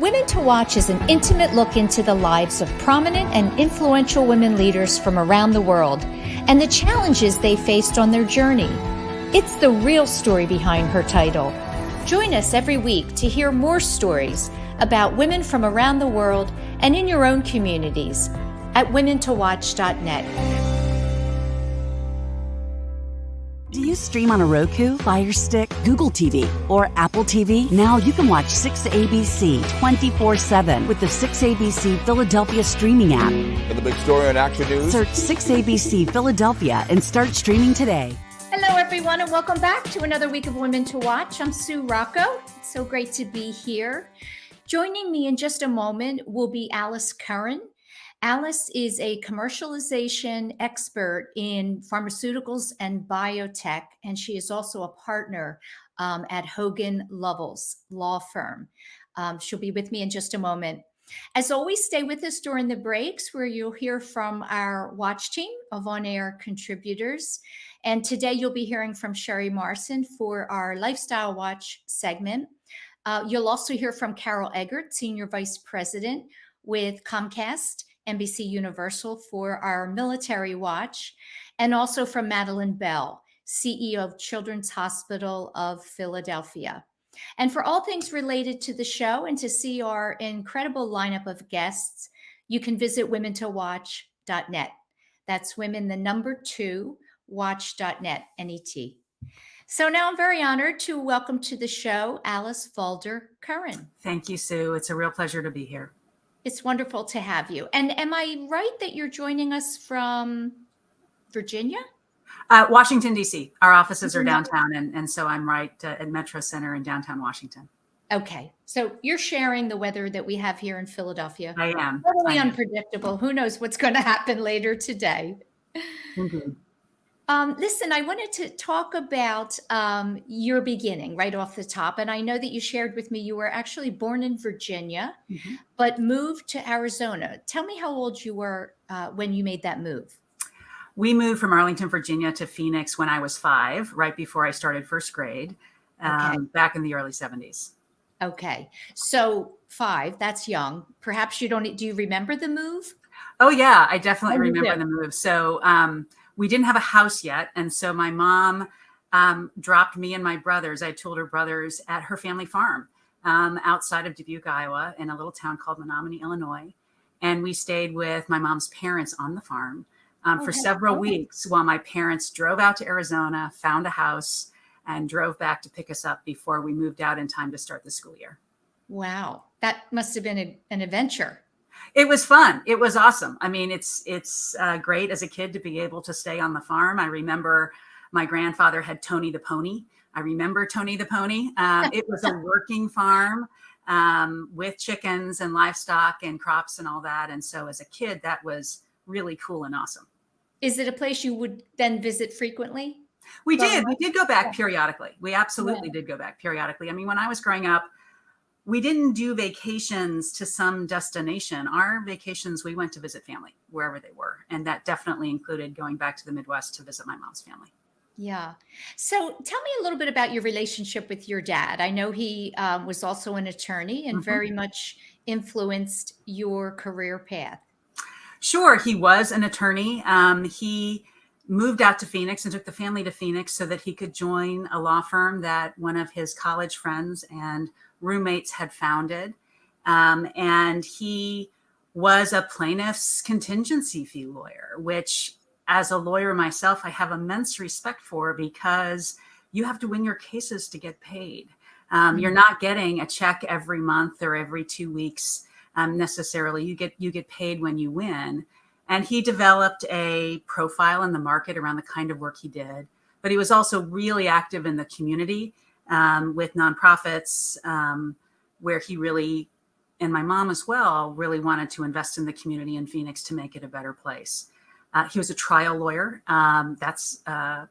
Women to Watch is an intimate look into the lives of prominent and influential women leaders from around the world and the challenges they faced on their journey. It's the real story behind her title. Join us every week to hear more stories about women from around the world and in your own communities at womentowatch.net. Do you stream on a Roku, Fire Stick, Google TV, or Apple TV? Now you can watch 6ABC 24/7 with the 6ABC Philadelphia streaming app. For the big story on Action News, search 6ABC Philadelphia and start streaming today. Hello, everyone, and welcome back to another week of Women to Watch. I'm Sue Rocco. It's so great to be here. Joining me in just a moment will be Alice Curran. Alice is a commercialization expert in pharmaceuticals and biotech, and she is also a partner at Hogan Lovells law firm. She'll be with me in just a moment. As always, stay with us during the breaks where you'll hear from our watch team of on-air contributors. And today you'll be hearing from Sherry Marson for our Lifestyle Watch segment. You'll also hear from Carol Eggert, Senior Vice President with Comcast, NBC Universal for our Military Watch, and also from Madeline Bell, CEO of Children's Hospital of Philadelphia. And for all things related to the show and to see our incredible lineup of guests, you can visit womentowatch.net. That's women, the number 2, watch.net, N-E-T. So now I'm very honored to welcome to the show Alice Valder Curran. Thank you, Sue. It's a real pleasure to be here. It's wonderful to have you. And am I right that you're joining us from Virginia? Washington, D.C. Our offices are downtown, and so I'm right at Metro Center in downtown Washington. Okay. So you're sharing the weather that we have here in Philadelphia. I am. Totally unpredictable. Who knows what's going to happen later today? Mm-hmm. Listen, I wanted to talk about your beginning right off the top. And I know that you shared with me you were actually born in Virginia, but moved to Arizona. Tell me how old you were when you made that move. We moved from Arlington, Virginia to Phoenix when I was 5, right before I started first grade, back in the early 70s. Okay. So 5, that's young. Perhaps do you remember the move? Oh, yeah, I definitely remember the move. So we didn't have a house yet. And so my mom dropped me and my brothers, I had 2 older brothers, at her family farm outside of Dubuque, Iowa, in a little town called Menominee, Illinois. And we stayed with my mom's parents on the farm for several weeks while my parents drove out to Arizona, found a house, and drove back to pick us up before we moved out in time to start the school year. Wow. That must have been an adventure. It was fun. It was awesome. I mean, it's great as a kid to be able to stay on the farm. I remember my grandfather had Tony the Pony. I remember Tony the Pony. It was a working farm with chickens and livestock and crops and all that. And so as a kid, that was really cool and awesome. Is it a place you would then visit frequently? We did. We did go back periodically. We absolutely did go back periodically. I mean, when I was growing up, we didn't do vacations to some destination. Our vacations, we went to visit family wherever they were. And that definitely included going back to the Midwest to visit my mom's family. Yeah. So tell me a little bit about your relationship with your dad. I know he was also an attorney and very much influenced your career path. Sure. He was an attorney. He moved out to Phoenix and took the family to Phoenix so that he could join a law firm that one of his college friends and roommates had founded. And he was a plaintiff's contingency fee lawyer, which as a lawyer myself, I have immense respect for because you have to win your cases to get paid. You're not getting a check every month or every 2 weeks necessarily. You get paid when you win. And he developed a profile in the market around the kind of work he did. But he was also really active in the community with nonprofits, where he really, and my mom as well, really wanted to invest in the community in Phoenix to make it a better place. He was a trial lawyer. That's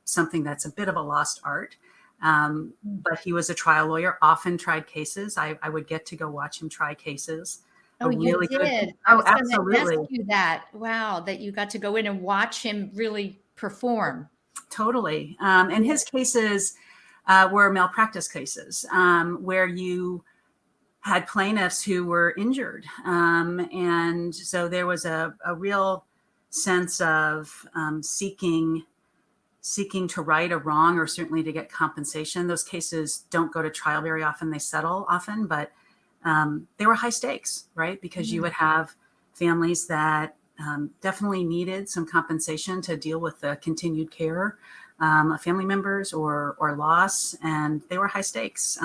something that's a bit of a lost art. But he was a trial lawyer, often tried cases. I would get to go watch him try cases. Oh, you did. Good. I was absolutely. going to ask you that. Wow, that you got to go in and watch him really perform. Totally. And his cases were malpractice cases where you had plaintiffs who were injured. And so there was a real sense of seeking to right a wrong, or certainly to get compensation. Those cases don't go to trial very often. They settle often, but they were high stakes, right? Because you would have families that definitely needed some compensation to deal with the continued care of family members or loss, and they were high stakes.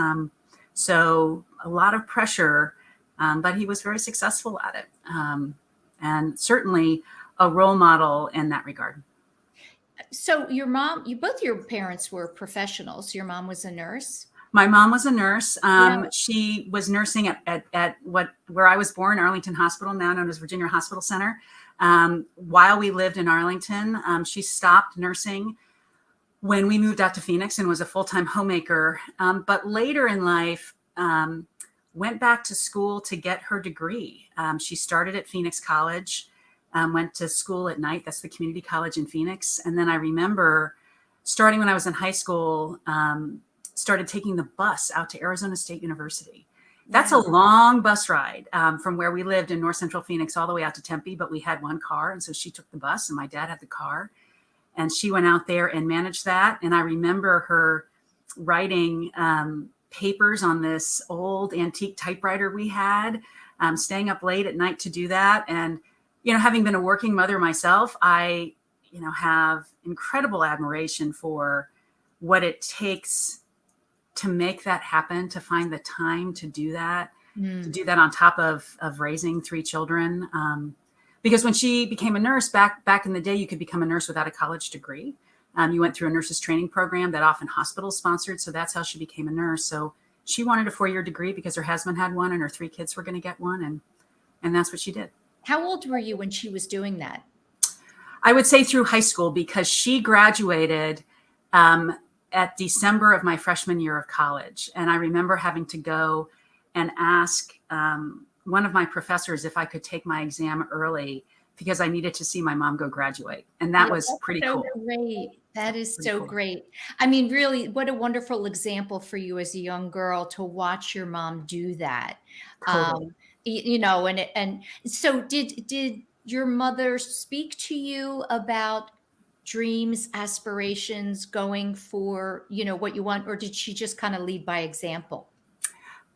So a lot of pressure, but he was very successful at it, and certainly a role model in that regard. So your mom, both your parents were professionals. Your mom was a nurse. My mom was a nurse. Yeah. She was nursing at where I was born, Arlington Hospital, now known as Virginia Hospital Center. While we lived in Arlington, she stopped nursing when we moved out to Phoenix and was a full-time homemaker. But later in life, went back to school to get her degree. She started at Phoenix College, went to school at night. That's the community college in Phoenix. And then I remember starting when I was in high school, started taking the bus out to Arizona State University. That's a long bus ride from where we lived in North Central Phoenix all the way out to Tempe, but we had one car. And so she took the bus and my dad had the car. And she went out there and managed that. And I remember her writing papers on this old antique typewriter we had, staying up late at night to do that. And, having been a working mother myself, I, have incredible admiration for what it takes to make that happen, to find the time to do that, to do that on top of raising 3 children. Because when she became a nurse back in the day, you could become a nurse without a college degree. You went through a nurse's training program that often hospitals sponsored. So that's how she became a nurse. So she wanted a 4-year degree because her husband had one and her 3 kids were going to get one. And that's what she did. How old were you when she was doing that? I would say through high school, because she graduated at December of my freshman year of college. And I remember having to go and ask one of my professors if I could take my exam early because I needed to see my mom go graduate. And that was pretty cool. Great. That is so great. I mean, really, what a wonderful example for you as a young girl to watch your mom do that. Totally. And so did your mother speak to you about dreams, aspirations, going for, what you want, or did she just kind of lead by example?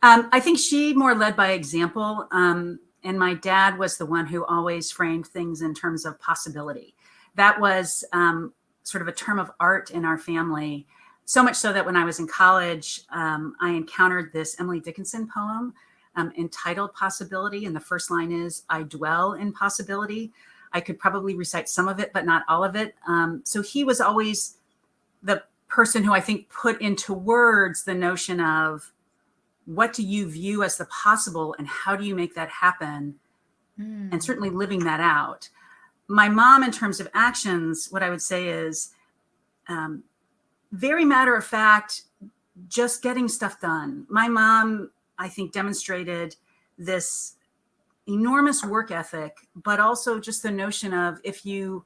I think she more led by example. And my dad was the one who always framed things in terms of possibility. That was sort of a term of art in our family, so much so that when I was in college, I encountered this Emily Dickinson poem entitled Possibility. And the first line is, I dwell in possibility. I could probably recite some of it, but not all of it. So he was always the person who I think put into words the notion of what do you view as the possible and how do you make that happen? And certainly living that out. My mom, in terms of actions, what I would say is very matter of fact, just getting stuff done. My mom, I think, demonstrated this enormous work ethic, but also just the notion of if you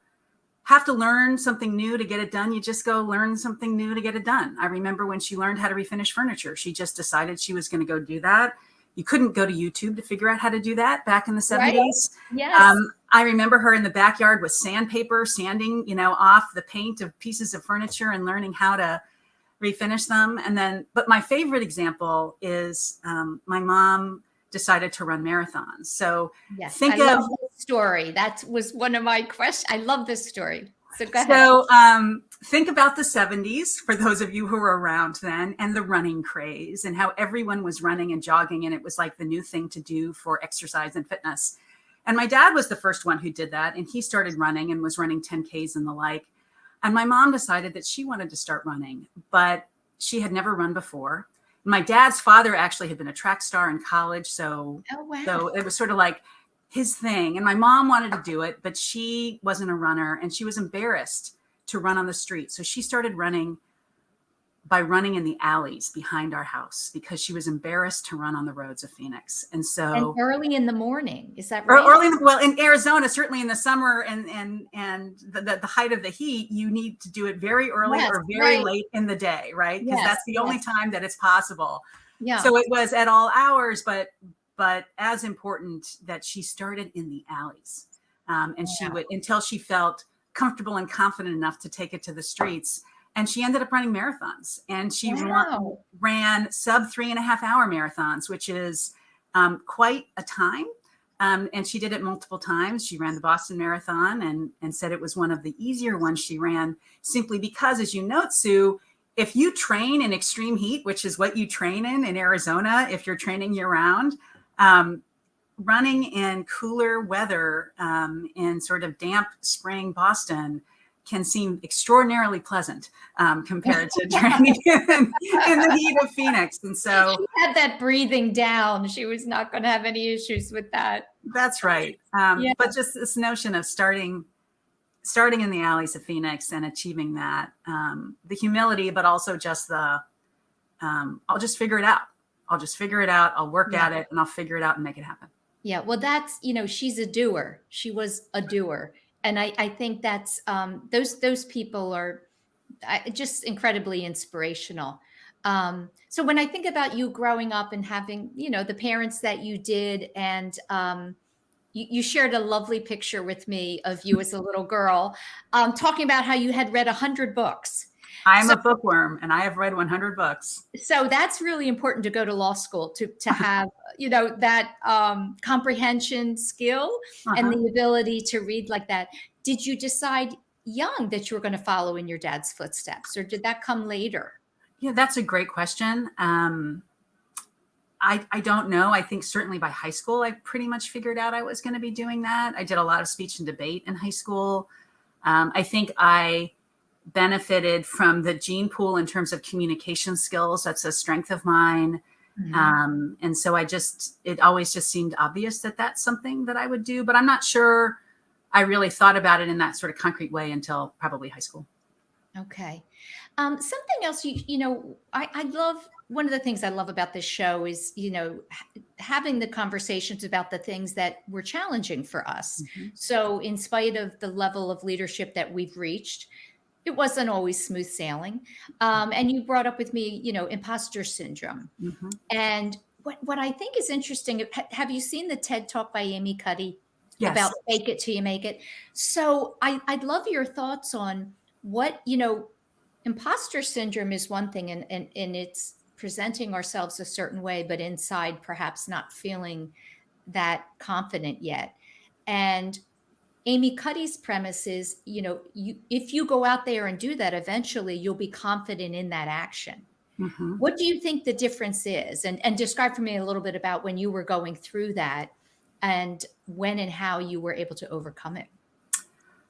have to learn something new to get it done, you just go learn something new to get it done. I remember when she learned how to refinish furniture, she just decided she was going to go do that. You couldn't go to YouTube to figure out how to do that back in the 70s. Right? Yes. I remember her in the backyard with sandpaper, sanding, off the paint of pieces of furniture and learning how to refinish them. And then, but my favorite example is my mom decided to run marathons. So yes, I love this story. That was one of my questions. I love this story. So go ahead. So think about the 70s, for those of you who were around then, and the running craze and how everyone was running and jogging. And it was like the new thing to do for exercise and fitness. And my dad was the first one who did that. And he started running and was running 10Ks and the like. And my mom decided that she wanted to start running, but she had never run before. My dad's father actually had been a track star in college. So it was sort of like his thing. And my mom wanted to do it, but she wasn't a runner and she was embarrassed to run on the street. So she started running by running in the alleys behind our house because she was embarrassed to run on the roads of Phoenix. And And so early in the morning, is that right? early, well, in Arizona, certainly in the summer and the height of the heat, you need to do it very early Yes, or very right. late in the day, right? Because Yes, that's the only yes. time that it's possible. Yeah. So it was at all hours, but as important that she started in the alleys. And she would, until she felt comfortable and confident enough to take it to the streets. And she ended up running marathons, and she Wow. ran sub 3.5 hour marathons, which is quite a time. And she did it multiple times. She ran the Boston Marathon and said it was one of the easier ones she ran, simply because, as you note, Sue, if you train in extreme heat, which is what you train in Arizona, if you're training year round, running in cooler weather in sort of damp spring Boston can seem extraordinarily pleasant compared to training in the heat of Phoenix. And so She had that breathing down. She was not going to have any issues with that. that's right. Yeah. But just this notion of starting in the alleys of Phoenix and achieving that, the humility, but also just the, I'll just figure it out. I'll just figure it out. I'll work at it and I'll figure it out and make it happen. Yeah. Well, that's, she's a doer. She was a doer. And I think that's, those people are just incredibly inspirational. So when I think about you growing up and having, the parents that you did, and you shared a lovely picture with me of you as a little girl, talking about how you had read 100 books. I'm a bookworm, and I have read 100 books. So that's really important to go to law school, to have, that comprehension skill and the ability to read like that. Did you decide young that you were going to follow in your dad's footsteps, or did that come later? Yeah, that's a great question. I don't know. I think certainly by high school, I pretty much figured out I was going to be doing that. I did a lot of speech and debate in high school. I think I benefited from the gene pool in terms of communication skills. That's a strength of mine. And so it always just seemed obvious that that's something that I would do, but I'm not sure I really thought about it in that sort of concrete way until probably high school. Okay. Something else, I love, one of the things I love about this show is, having the conversations about the things that were challenging for us. So in spite of the level of leadership that we've reached, it wasn't always smooth sailing. And you brought up with me, imposter syndrome. And what I think is interesting, have you seen the TED Talk by Amy Cuddy? Yes. About fake it till you make it? So I'd love your thoughts on what, imposter syndrome is one thing, and it's presenting ourselves a certain way, but inside perhaps not feeling that confident yet. And Amy Cuddy's premise is, if you go out there and do that, eventually you'll be confident in that action. What do you think the difference is? And describe for me a little bit about when you were going through that and when and how you were able to overcome it.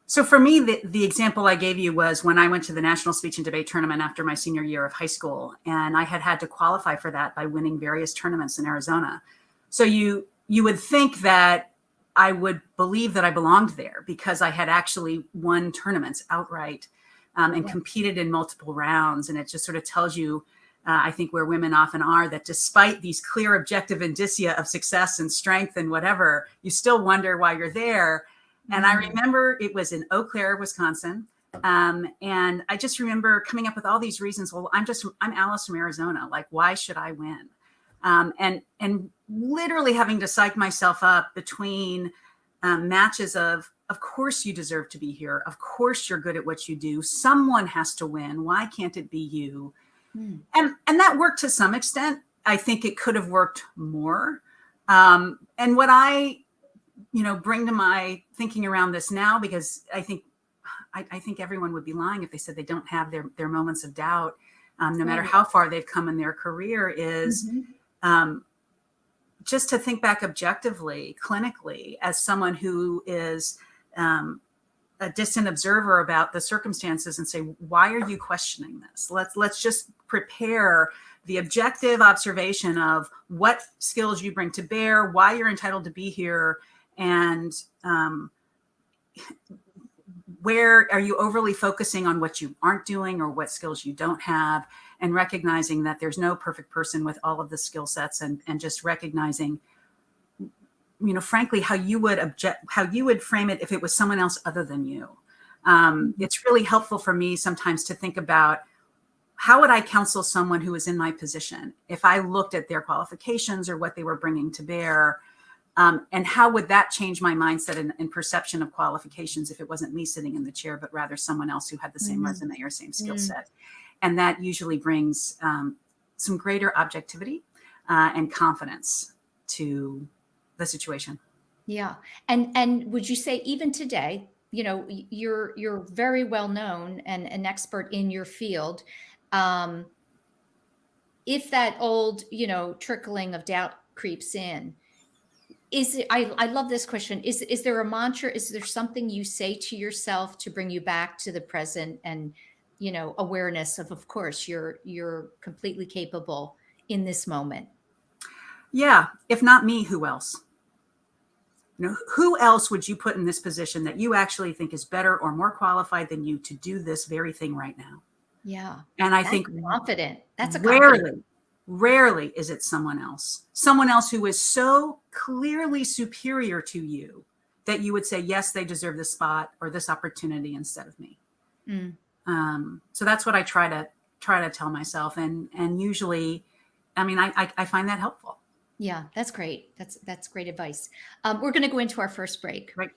So for me, the example I gave you was when I went to the National Speech and Debate Tournament after my senior year of high school, and I had to qualify for that by winning various tournaments in Arizona. So you would think that I would believe that I belonged there because I had actually won tournaments outright and competed in multiple rounds. And it just sort of tells you, I think, where women often are, that despite these clear objective indicia of success and strength and whatever, you still wonder why you're there. And I remember it was in Eau Claire, Wisconsin. And I just remember coming up with all these reasons. Well, I'm Alice from Arizona. Like, why should I win? And literally having to psych myself up between matches of course you deserve to be here. Of course you're good at what you do. Someone has to win. Why can't it be you? And that worked to some extent. I think it could have worked more. And what I bring to my thinking around this now, because I think everyone would be lying if they said they don't have their moments of doubt, no matter how far they've come in their career, is just to think back objectively, clinically, as someone who is a distant observer about the circumstances and say, why are you questioning this? Let's just prepare the objective observation of what skills you bring to bear, why you're entitled to be here, and where are you overly focusing on what you aren't doing or what skills you don't have, and recognizing that there's no perfect person with all of the skill sets, and just recognizing, frankly, how you would frame it if it was someone else other than you. It's really helpful for me sometimes to think about, how would I counsel someone who is in my position if I looked at their qualifications or what they were bringing to bear? And how would that change my mindset and perception of qualifications if it wasn't me sitting in the chair, but rather someone else who had the same resume or same skill set? And that usually brings some greater objectivity and confidence to the situation. Yeah. And would you say even today, you're very well known and an expert in your field. If that old, trickling of doubt creeps in, I love this question. Is there a mantra? Is there something you say to yourself to bring you back to the present and, awareness of course, you're completely capable in this moment? Yeah. If not me, who else? Who else would you put in this position that you actually think is better or more qualified than you to do this very thing right now? Yeah. And I think confident. That's a confident. Rarely is it someone else who is so clearly superior to you that you would say, yes, they deserve this spot or this opportunity instead of me. So that's what I try to tell myself. And usually, I find that helpful. Yeah, that's great. That's great advice. We're going to go into our first break. Right.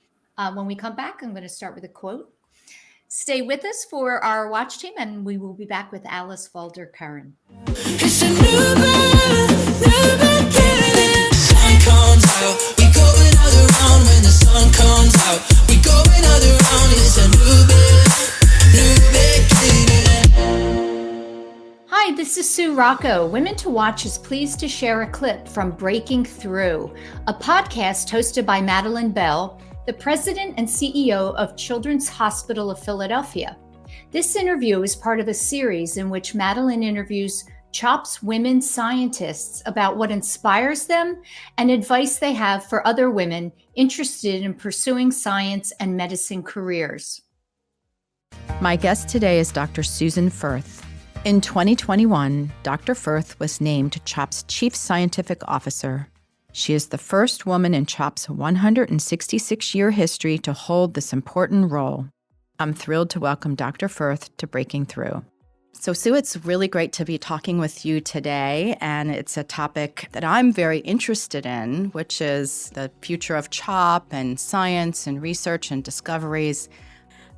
When we come back, I'm going to start with a quote. Stay with us for our watch team, and we will be back with Alice Valder Curran. It's a new birth, new beginning. Sun comes out, we go another round. When the sun comes out, we go another round. It's a new birth, new beginning. Hi, this is Sue Rocco. Women to Watch is pleased to share a clip from Breaking Through, a podcast hosted by Madeline Bell, the president and CEO of Children's Hospital of Philadelphia. This interview is part of a series in which Madeline interviews CHOP's women scientists about what inspires them and advice they have for other women interested in pursuing science and medicine careers. My guest today is Dr. Susan Firth. In 2021, Dr. Firth was named CHOP's Chief Scientific Officer. She is the first woman in CHOP's 166-year history to hold this important role. I'm thrilled to welcome Dr. Firth to Breaking Through. So, Sue, it's really great to be talking with you today, and it's a topic that I'm very interested in, which is the future of CHOP and science and research and discoveries.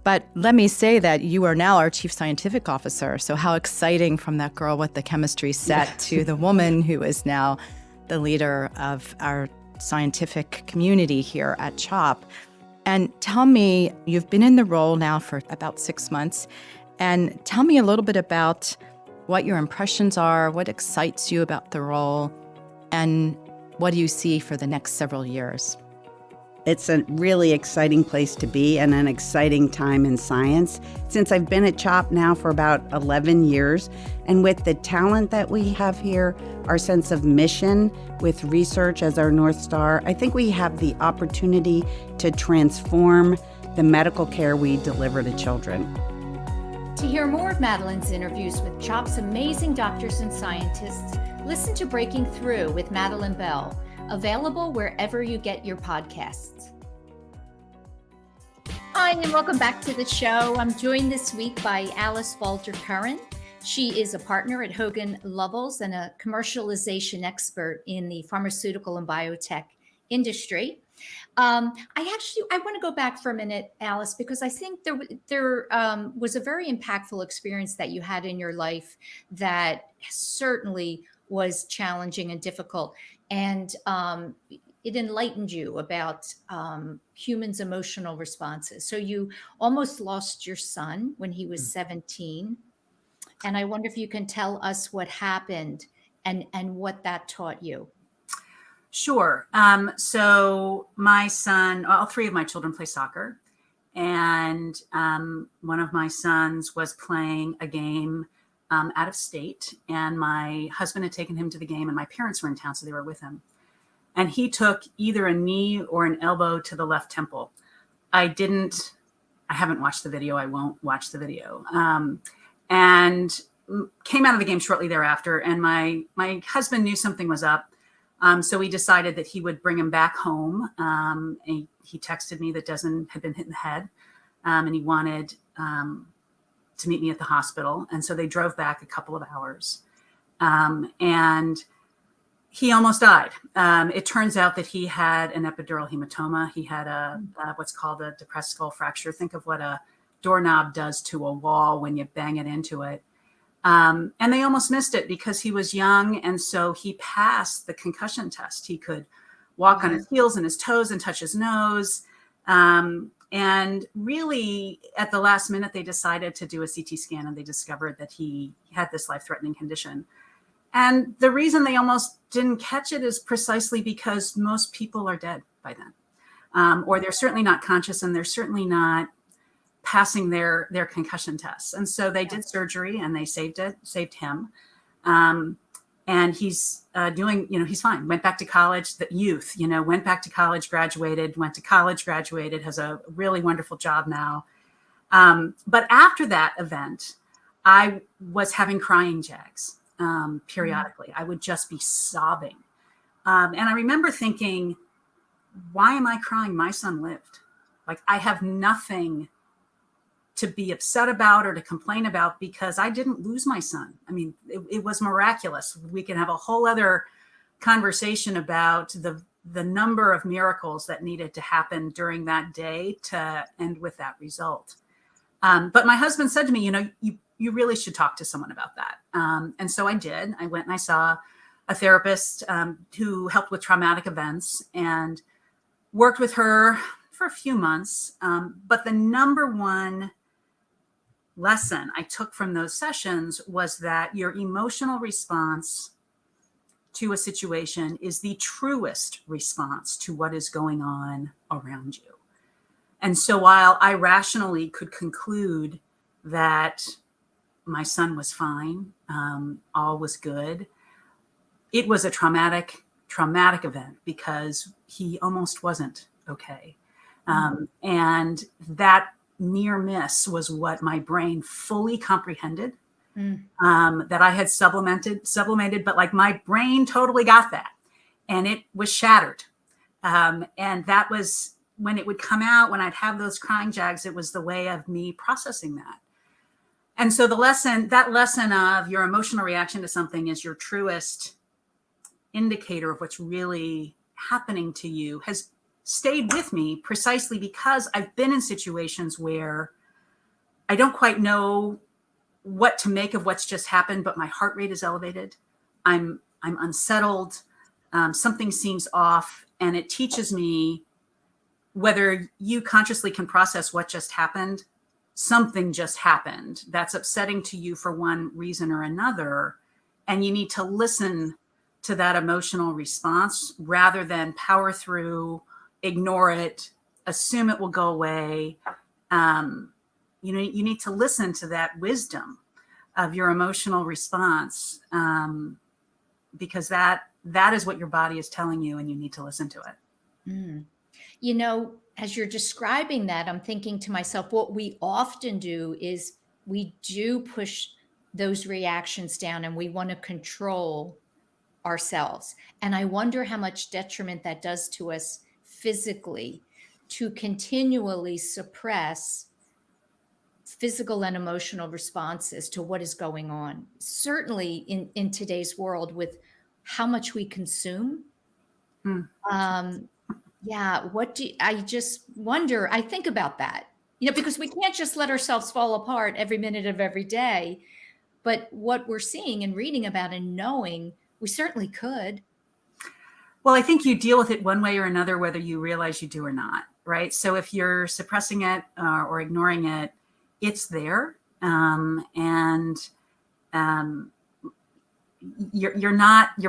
But let me say that you are now our Chief Scientific Officer, so how exciting from that girl with the chemistry set to the woman who is now the leader of our scientific community here at CHOP. And tell me, you've been in the role now for about 6 months, and tell me a little bit about what your impressions are, what excites you about the role, and what do you see for the next several years? It's a really exciting place to be and an exciting time in science. Since I've been at CHOP now for about 11 years, and with the talent that we have here, our sense of mission with research as our North Star, I think we have the opportunity to transform the medical care we deliver to children. To hear more of Madeline's interviews with CHOP's amazing doctors and scientists, listen to Breaking Through with Madeline Bell, available wherever you get your podcasts. Hi, and welcome back to the show. I'm joined this week by Alice Valder Curran. She is a partner at Hogan Lovells and a commercialization expert in the pharmaceutical and biotech industry. I want to go back for a minute, Alice, because I think there was a very impactful experience that you had in your life that certainly was challenging and difficult. And it enlightened you about humans' emotional responses. So you almost lost your son when he was 17. And I wonder if you can tell us what happened and what that taught you. Sure. So my son, all three of my children play soccer. And one of my sons was playing a game out of state. And my husband had taken him to the game, and my parents were in town, so they were with him. And he took either a knee or an elbow to the left temple. I haven't watched the video. I won't watch the video. And came out of the game shortly thereafter, and my husband knew something was up. So we decided that he would bring him back home. And he texted me that Desmond had been hit in the head, and he wanted to meet me at the hospital. And so they drove back a couple of hours. And he almost died. It turns out that he had an epidural hematoma. He had what's called a depressed skull fracture. Think of what a doorknob does to a wall when you bang it into it. And they almost missed it because he was young. And so he passed the concussion test. He could walk on his heels and his toes and touch his nose. And really, at the last minute, they decided to do a CT scan, and they discovered that he had this life-threatening condition. And the reason they almost didn't catch it is precisely because most people are dead by then, or they're certainly not conscious, and they're certainly not passing their concussion tests. And so they did surgery, and they saved him. And he's doing, he's fine. Went back to college, the youth, went back to college, graduated, went to college, graduated, has a really wonderful job now. But after that event, I was having crying jags periodically. I would just be sobbing. And I remember thinking, why am I crying? My son lived. Like, I have nothing to be upset about or to complain about because I didn't lose my son. I mean, it was miraculous. We can have a whole other conversation about the number of miracles that needed to happen during that day to end with that result. But my husband said to me, you really should talk to someone about that. And so I did. I went and I saw a therapist who helped with traumatic events and worked with her for a few months. But the number one lesson I took from those sessions was that your emotional response to a situation is the truest response to what is going on around you. And so while I rationally could conclude that my son was fine, all was good, it was a traumatic event because he almost wasn't okay. And that near miss was what my brain fully comprehended, that I had sublimated, but like my brain totally got that, and it was shattered. And that was when it would come out, when I'd have those crying jags, it was the way of me processing that. And so that lesson of your emotional reaction to something is your truest indicator of what's really happening to you has stayed with me precisely because I've been in situations where I don't quite know what to make of what's just happened, but my heart rate is elevated. I'm unsettled. Something seems off, and it teaches me, whether you consciously can process what just happened, something just happened that's upsetting to you for one reason or another, and you need to listen to that emotional response rather than power through, ignore it, assume it will go away. You need to listen to that wisdom of your emotional response, because that is what your body is telling you, and you need to listen to it. As you're describing that, I'm thinking to myself, what we often do is we do push those reactions down, and we want to control ourselves. And I wonder how much detriment that does to us physically, to continually suppress physical and emotional responses to what is going on. Certainly in today's world, with how much we consume. I just wonder, I think about that, because we can't just let ourselves fall apart every minute of every day. But what we're seeing and reading about and knowing, we certainly could. Well, I think you deal with it one way or another, whether you realize you do or not, right? So if you're suppressing it or ignoring it, it's there. Your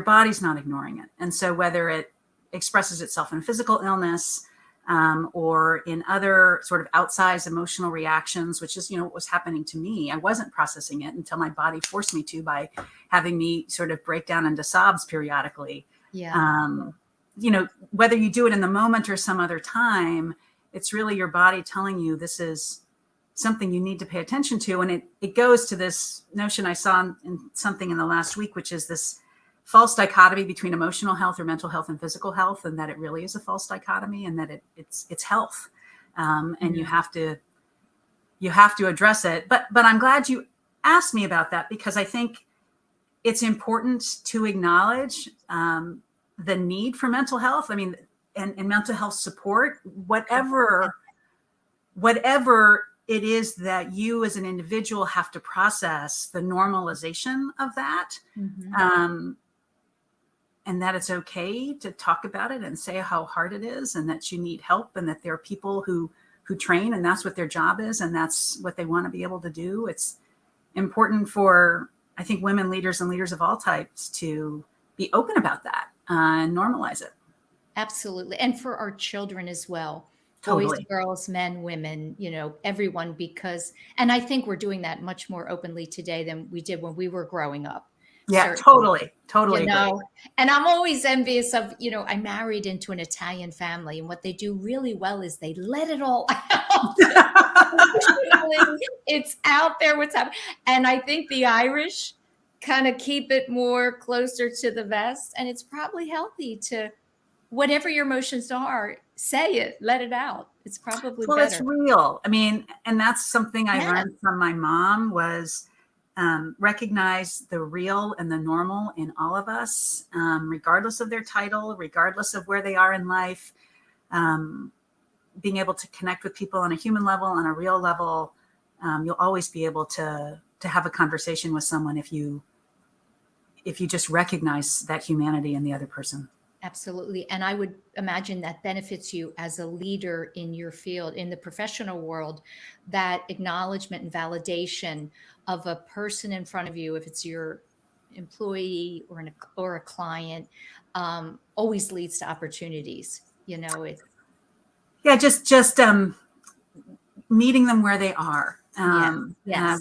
body's not ignoring it. And so whether it expresses itself in physical illness or in other sort of outsized emotional reactions, which is, what was happening to me. I wasn't processing it until my body forced me to by having me sort of break down into sobs periodically. Yeah. Whether you do it in the moment or some other time, it's really your body telling you this is something you need to pay attention to. And it goes to this notion I saw in something in the last week, which is this false dichotomy between emotional health or mental health and physical health, and that it really is a false dichotomy, and that it's health. And you have to address it. But I'm glad you asked me about that, because I think it's important to acknowledge the need for mental health. I mean, and mental health support, whatever it is that you as an individual have to process, the normalization of that, and that it's okay to talk about it and say how hard it is, and that you need help, and that there are people who train, and that's what their job is, and that's what they want to be able to do. It's important for, I think, women leaders and leaders of all types to be open about that and normalize it. Absolutely. And for our children as well. Totally. Boys, girls, men, women, everyone, and I think we're doing that much more openly today than we did when we were growing up. Yeah, Certainly. totally. And I'm always envious of, I married into an Italian family, and what they do really well is they let it all out. It's out there what's happening. And I think the Irish kind of keep it more closer to the vest, and it's probably healthy to, whatever your emotions are, say it, let it out. It's probably better. It's real. I mean, and that's something I learned from my mom was recognize the real and the normal in all of us, regardless of their title, regardless of where they are in life. Being able to connect with people on a human level, on a real level, you'll always be able to have a conversation with someone if you just recognize that humanity in the other person. Absolutely. And I would imagine that benefits you as a leader in your field, in the professional world, that acknowledgement and validation of a person in front of you, if it's your employee or a client, always leads to opportunities. Just meeting them where they are,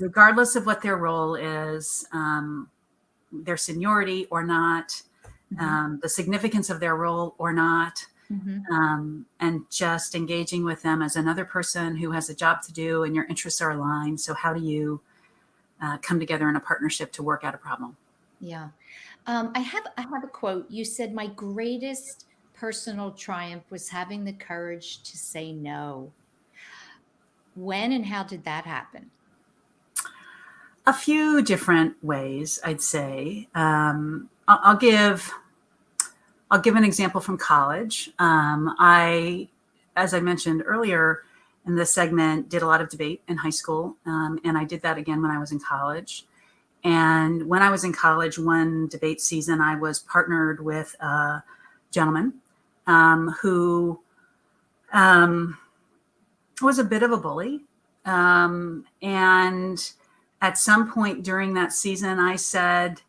regardless of what their role is, their seniority or not. The significance of their role or not, and just engaging with them as another person who has a job to do, and your interests are aligned. So how do you come together in a partnership to work out a problem? Yeah. I have a quote. You said, "My greatest personal triumph was having the courage to say no." When and how did that happen? A few different ways, I'd say. I'll give an example from college. As I mentioned earlier in this segment, did a lot of debate in high school. And I did that again when I was in college. And when I was in college, one debate season, I was partnered with a gentleman who was a bit of a bully. And at some point during that season, I said,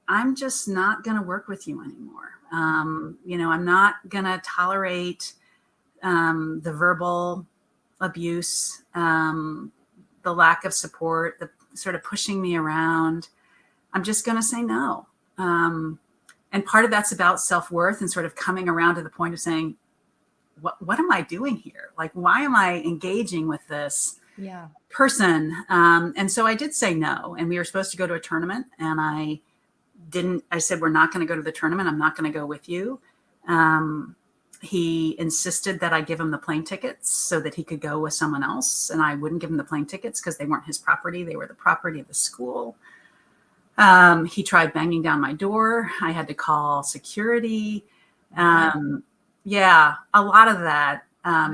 I'm just not going to work with you anymore. I'm not going to tolerate the verbal abuse, the lack of support, the sort of pushing me around. I'm just going to say no. And part of that's about self-worth and sort of coming around to the point of saying, what am I doing here? Like, why am I engaging with this person? And so I did say no. And we were supposed to go to a tournament, and I said, we're not going to go to the tournament. I'm not going to go with you. He insisted that I give him the plane tickets so that he could go with someone else. And I wouldn't give him the plane tickets because they weren't his property. They were the property of the school. He tried banging down my door. I had to call security. A lot of that.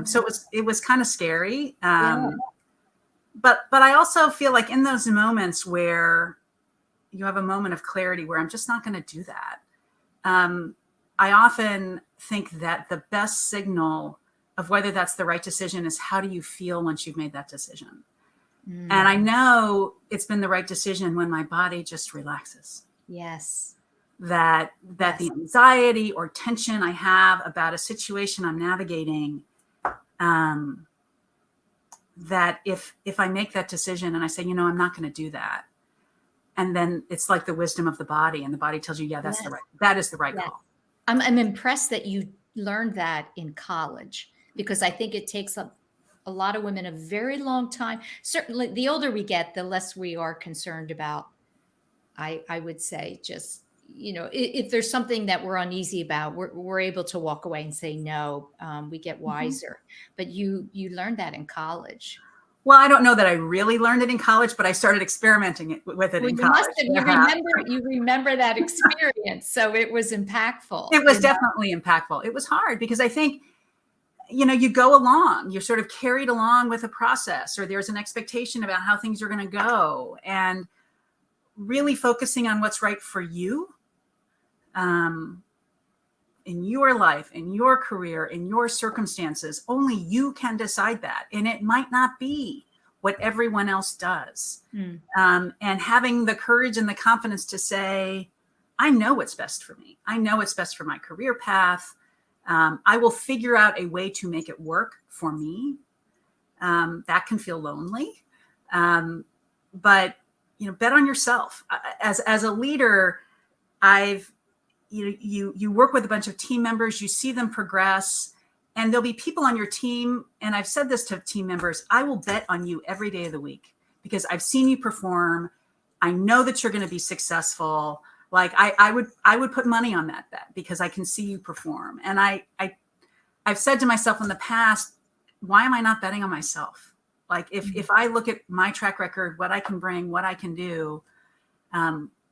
So it was kind of scary. But I also feel like in those moments where you have a moment of clarity where I'm just not going to do that. I often think that the best signal of whether that's the right decision is how do you feel once you've made that decision? And I know it's been the right decision when my body just relaxes. Yes. That the anxiety or tension I have about a situation I'm navigating, that if I make that decision and I say, I'm not going to do that. And then it's like the wisdom of the body, and the body tells you, that is the right call. I'm impressed that you learned that in college, because I think it takes a lot of women a very long time. Certainly, the older we get, the less we are concerned about. I would say just, if there's something that we're uneasy about, we're able to walk away and say no. We get wiser. But you learned that in college. Well, I don't know that I really learned it in college, but I started experimenting with it Well, in you must college. have. You remember that experience, so it was impactful. It was definitely impactful. It was hard because I think, you go along, you're sort of carried along with a process, or there's an expectation about how things are going to go, and really focusing on what's right for you, in your life, in your career, in your circumstances. Only you can decide that. And it might not be what everyone else does. And having the courage and the confidence to say, I know what's best for me. I know what's best for my career path. I will figure out a way to make it work for me. That can feel lonely. But, bet on yourself. As a leader, you work with a bunch of team members, you see them progress, and there'll be people on your team. And I've said this to team members, I will bet on you every day of the week because I've seen you perform. I know that you're going to be successful. Like I would put money on that bet because I can see you perform. And I've said to myself in the past, why am I not betting on myself? Like if I look at my track record, what I can bring, what I can do,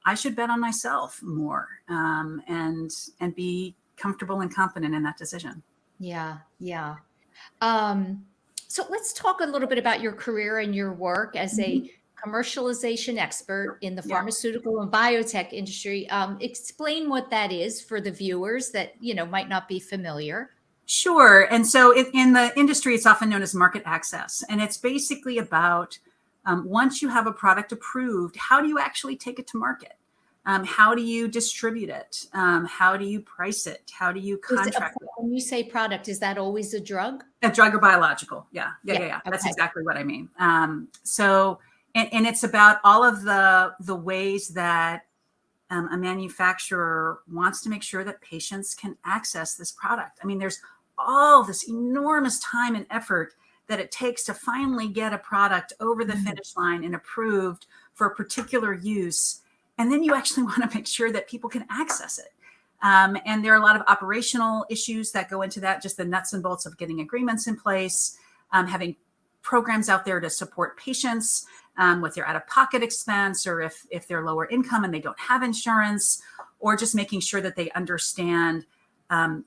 I should bet on myself more, and be comfortable and confident in that decision. Yeah. So let's talk a little bit about your career and your work as a commercialization expert in the pharmaceutical and biotech industry. Explain what that is for the viewers that might not be familiar. Sure. And so in the industry, it's often known as market access, and it's basically about once you have a product approved, how do you actually take it to market? How do you distribute it? How do you price it? How do you contract it? When you say product, is that always a drug? A drug or biological? Yeah. That's Okay. exactly what I mean. So it's about all of the ways that a manufacturer wants to make sure that patients can access this product. I mean, there's all this enormous time and effort that it takes to finally get a product over the finish line and approved for a particular use. And then you actually want to make sure that people can access it. And there are a lot of operational issues that go into that, just the nuts and bolts of getting agreements in place, having programs out there to support patients with their out-of-pocket expense, or if they're lower income and they don't have insurance, or just making sure that they understand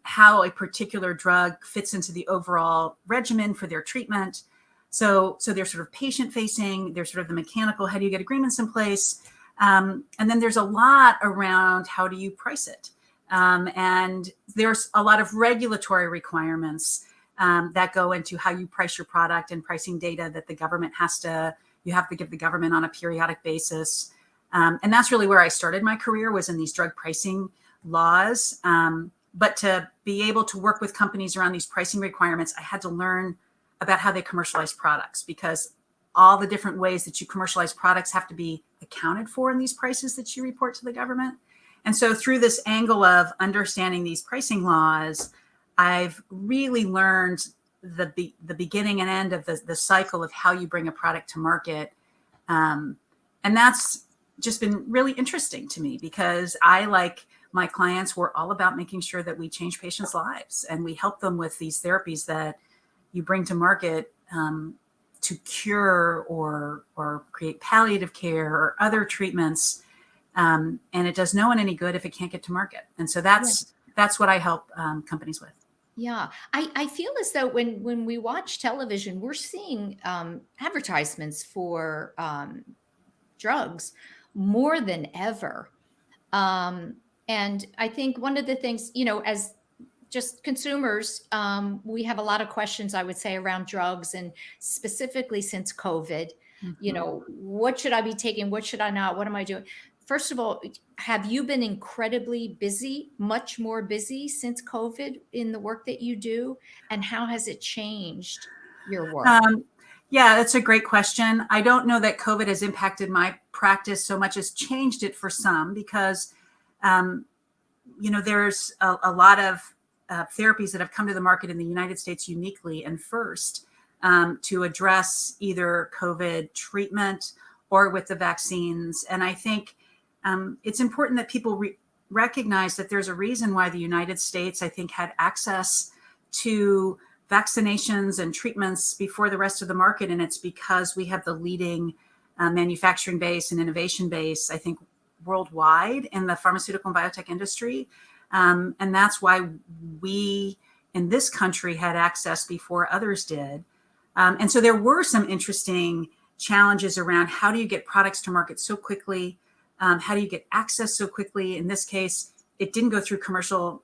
how a particular drug fits into the overall regimen for their treatment. So they're sort of patient-facing, they're sort of the mechanical, how do you get agreements in place? And then there's a lot around how do you price it? And there's a lot of regulatory requirements that go into how you price your product, and pricing data that the government you have to give the government on a periodic basis. And that's really where I started my career, was in these drug pricing laws. But to be able to work with companies around these pricing requirements, I had to learn about how they commercialize products, because all the different ways that you commercialize products have to be accounted for in these prices that you report to the government. And so through this angle of understanding these pricing laws, I've really learned the beginning and end of the cycle of how you bring a product to market. And that's just been really interesting to me, because I, like my clients, we're all about making sure that we change patients' lives, and we help them with these therapies that you bring to market to cure or create palliative care or other treatments. And it does no one any good if it can't get to market. And so that's what I help companies with. Yeah, I feel as though when we watch television, we're seeing advertisements for drugs more than ever. And I think one of the things, as just consumers, we have a lot of questions, I would say, around drugs, and specifically since COVID. What should I be taking? What should I not? What am I doing? First of all, have you been incredibly busy, much more busy since COVID in the work that you do? And how has it changed your work? Yeah, that's a great question. I don't know that COVID has impacted my practice so much as changed it for some, because, there's a lot of therapies that have come to the market in the United States uniquely and first to address either COVID treatment or with the vaccines. And I think it's important that people recognize that there's a reason why the United States, I think, had access to vaccinations and treatments before the rest of the market. And it's because we have the leading manufacturing base and innovation base, I think, worldwide in the pharmaceutical and biotech industry. And that's why we in this country had access before others did. And so there were some interesting challenges around how do you get products to market so quickly? How do you get access so quickly? In this case, it didn't go through commercial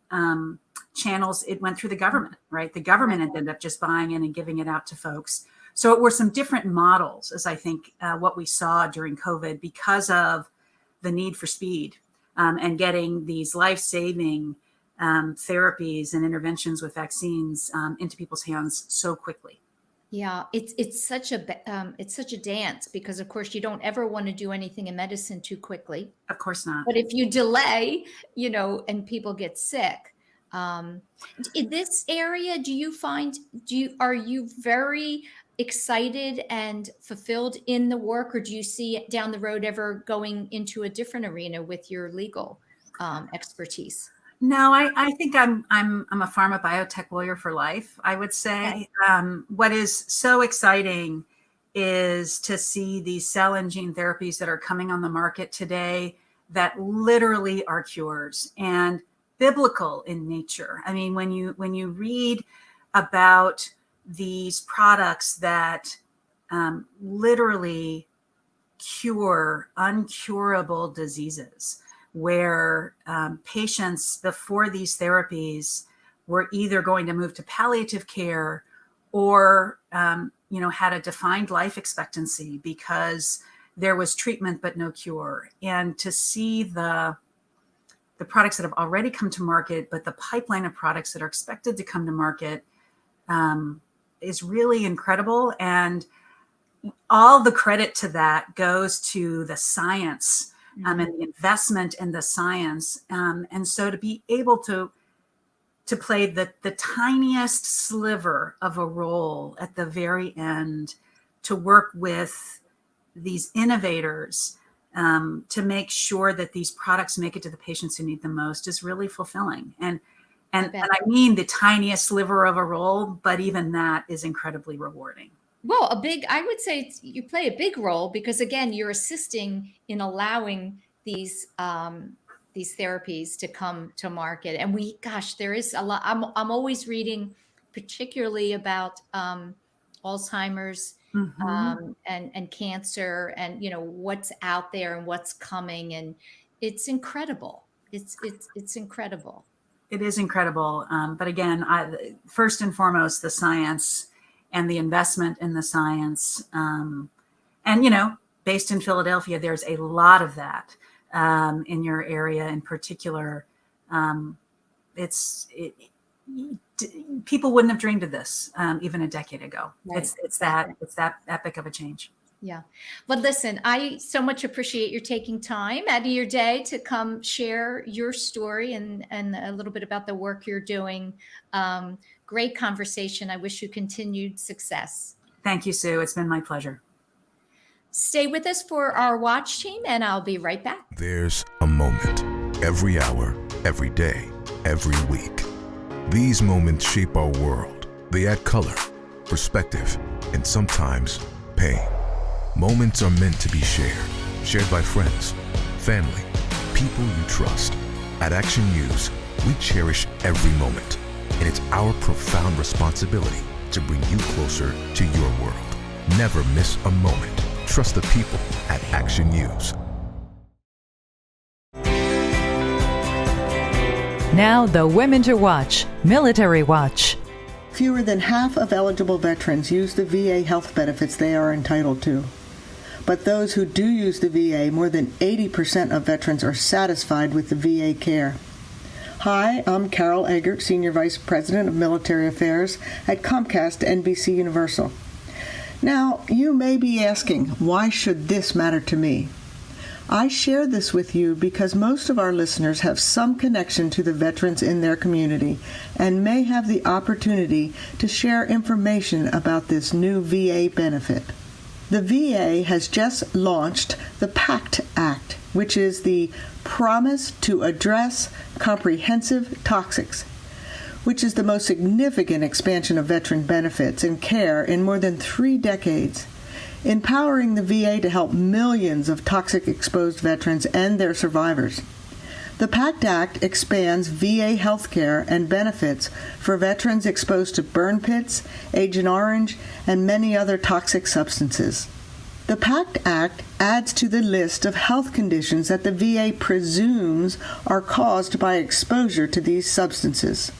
channels. It went through the government, right? The government ended up just buying in and giving it out to folks. So it were some different models, as I think what we saw during COVID, because of the need for speed and getting these life-saving therapies and interventions with vaccines into people's hands so quickly. Yeah, it's such a dance, because of course you don't ever want to do anything in medicine too quickly. Of course not. But if you delay, and people get sick. In this area, are you very excited and fulfilled in the work, or do you see down the road ever going into a different arena with your legal expertise? No, I think I'm a pharma biotech lawyer for life, I would say. Okay. What is so exciting is to see these cell and gene therapies that are coming on the market today that literally are cures and biblical in nature. I mean, when you read about these products that literally cure uncurable diseases, where patients before these therapies were either going to move to palliative care or had a defined life expectancy because there was treatment but no cure. And to see the products that have already come to market, but the pipeline of products that are expected to come to market is really incredible. And all the credit to that goes to the science and the investment in the science. And so to be able to play the tiniest sliver of a role at the very end, to work with these innovators to make sure that these products make it to the patients who need them most is really fulfilling. And I mean the tiniest sliver of a role, but even that is incredibly rewarding. Well, I would say you play a big role, because again, you're assisting in allowing these therapies to come to market. And there is a lot. I'm always reading, particularly about Alzheimer's and cancer, and what's out there and what's coming, and it's incredible. It's incredible. It is incredible. But again, first and foremost, the science and the investment in the science. And, based in Philadelphia, there's a lot of that in your area in particular. People wouldn't have dreamed of this even a decade ago. Right. It's that epic of a change. Yeah. But listen, I so much appreciate your taking time out of your day to come share your story and a little bit about the work you're doing. Great conversation. I wish you continued success. Thank you, Sue. It's been my pleasure. Stay with us for our watch team, and I'll be right back. There's a moment every hour, every day, every week. These moments shape our world. They add color, perspective, and sometimes pain. Moments are meant to be shared by friends, family, people you trust. At Action News, we cherish every moment, and it's our profound responsibility to bring you closer to your world. Never miss a moment. Trust the people at Action News. Now the Women to Watch, Military Watch. Fewer than half of eligible veterans use the VA health benefits they are entitled to. But those who do use the VA, more than 80% of veterans are satisfied with the VA care. Hi, I'm Carol Eggert, Senior Vice President of Military Affairs at Comcast NBC Universal. Now, you may be asking, why should this matter to me? I share this with you because most of our listeners have some connection to the veterans in their community and may have the opportunity to share information about this new VA benefit. The VA has just launched the PACT Act, which is the Promise to Address Comprehensive Toxics, which is the most significant expansion of veteran benefits and care in more than 3 decades, empowering the VA to help millions of toxic-exposed veterans and their survivors. The PACT Act expands VA health care and benefits for veterans exposed to burn pits, Agent Orange, and many other toxic substances. The PACT Act adds to the list of health conditions that the VA presumes are caused by exposure to these substances.